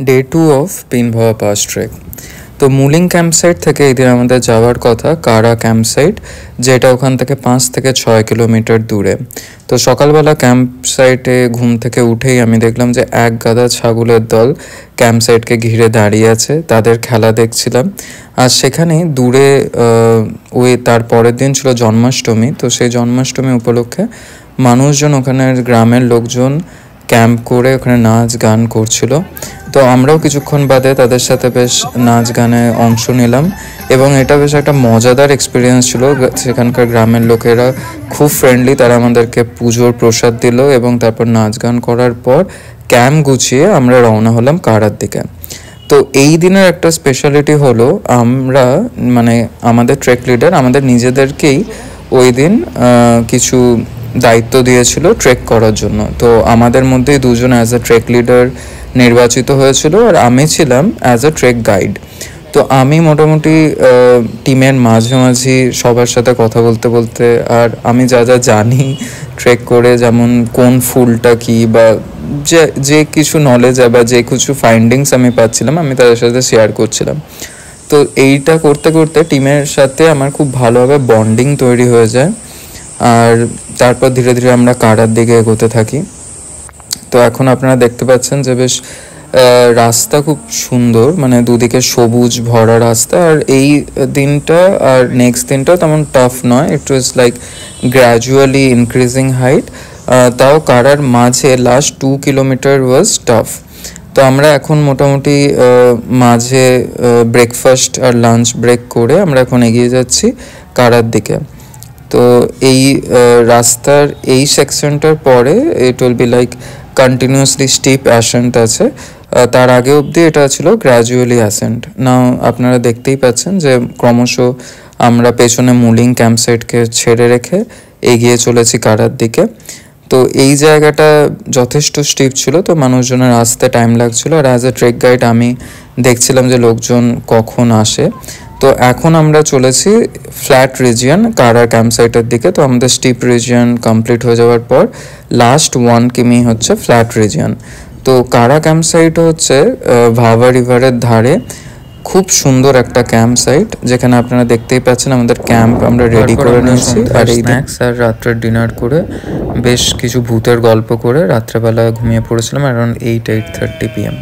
Day 2 of পিনভাওয়া pass trek. তো mulling campsite থেকে এই দিন আমাদের যাওয়ার কথা কারা ক্যাম্পসাইট, যেটা ওখান থেকে 5 থেকে 6 কিলোমিটার দূরে। তো সকালবেলা ক্যাম্পসাইটে ঘুম থেকে উঠেই আমি দেখলাম যে এক গাদা ছাগলের দল ক্যাম্পসাইটকে ঘিরে দাঁড়িয়ে আছে, তাদের খেলা দেখছিলাম। আর সেখানে দূরে ওই তার পরের দিন ছিল জন্মাষ্টমী, তো সেই জন্মাষ্টমী উপলক্ষে মানুষজন, ওখানের গ্রামের লোকজন ক্যাম্প করে ওখানে নাচ গান করছিল। তো আমরাও কিছুক্ষণ বাদে তাদের সাথে বেশ নাচ গানে অংশ নিলাম এবং এটা বেশ একটা মজাদার এক্সপিরিয়েন্স ছিল। সেখানকার গ্রামের লোকেরা খুব ফ্রেন্ডলি, তারা আমাদেরকে পুজোর প্রসাদ দিল এবং তারপর নাচ গান করার পর ক্যাম্প গুছিয়ে আমরা রওনা হলাম কারার দিকে। তো এই দিনের একটা স্পেশালিটি হলো আমরা আমাদের ট্রেক লিডার আমাদের নিজেদেরকেই ওই দিন কিছু দায়িত্ব দিয়েছিল ট্রেক করার জন্য। তো আমাদের মধ্যেই দুজন অ্যাজ এ ট্রেক লিডার নির্বাচিত হয়েছিল আর আমি ছিলাম অ্যাজ এ ট্রেক গাইড। তো আমি মোটামুটি টিমের মাঝামাঝি সবার সাথে কথা বলতে বলতে, আর আমি যা যা জানি ট্রেক করে, যেমন কোন ফুলটা কী বা যে কিছু নলেজ বা যে কিছু ফাইন্ডিংস আমি পাচ্ছিলাম, আমি তাদের সাথে শেয়ার করছিলাম। তো এইটা করতে করতে টিমের সাথে আমার খুব ভালোভাবে বন্ডিং তৈরি হয়ে যায়। আর তারপর ধীরে ধীরে আমরা কারার দিকে এগোতে থাকি। তো এখন আপনারা দেখতে পাচ্ছেন যে বেশ রাস্তা খুব সুন্দর, দুদিকে সবুজ ভরা রাস্তা। আর এই দিনটা আর নেক্সট দিনটাও তেমন টাফ নয়, it was like gradually increasing height. তাও কারার মাঝে লাস্ট 2 কিলোমিটার ওয়াজ টাফ। তো আমরা এখন মোটামুটি মাঝে ব্রেকফাস্ট আর লাঞ্চ ব্রেক করে আমরা এখন এগিয়ে যাচ্ছি কারার দিকে। তো এই রাস্তার এই সেকশনটার পরে it will be like continuously steep ascent আছে, তার আগে অবধি এটা ছিল গ্র্যাজুয়ালি অ্যাসেন্ট। নাও আপনারা দেখতেই পাচ্ছেন যে ক্রমশ আমরা পেছনে মুলিং ক্যাম্পসাইটকে ছেড়ে রেখে এগিয়ে চলেছি কারার দিকে। তো এই জায়গাটা যথেষ্ট স্টিপ ছিল, তো মানুষজনের আসতে টাইম লাগছিল। আর অ্যাজ এ ট্রেক গাইড আমি দেখছিলাম যে লোকজন কখন আসে। তো এখন আমরা চলেছি ফ্ল্যাট রিজিয়ন কারার ক্যাম্পসাইটের দিকে। তো আমাদের স্টিপ রিজিয়ন কমপ্লিট হয়ে যাওয়ার পর লাস্ট 1 কিমি হচ্ছে ফ্ল্যাট রিজিয়ন। তো কারা ক্যাম্পসাইট হচ্ছে ভাভা রিভারের ধারে খুব সুন্দর একটা ক্যাম্প সাইট, যেখানে আপনারা দেখতেই পাচ্ছেন আমাদের ক্যাম্প আমরা রেডি করে নিয়েছি। আর এই স্ন্যাক্স আর রাত্রের ডিনার করে বেশ কিছু ভূতের গল্প করে রাত্রেবেলা ঘুমিয়ে পড়েছিলাম অ্যারাউন্ড 8-8:30 PM।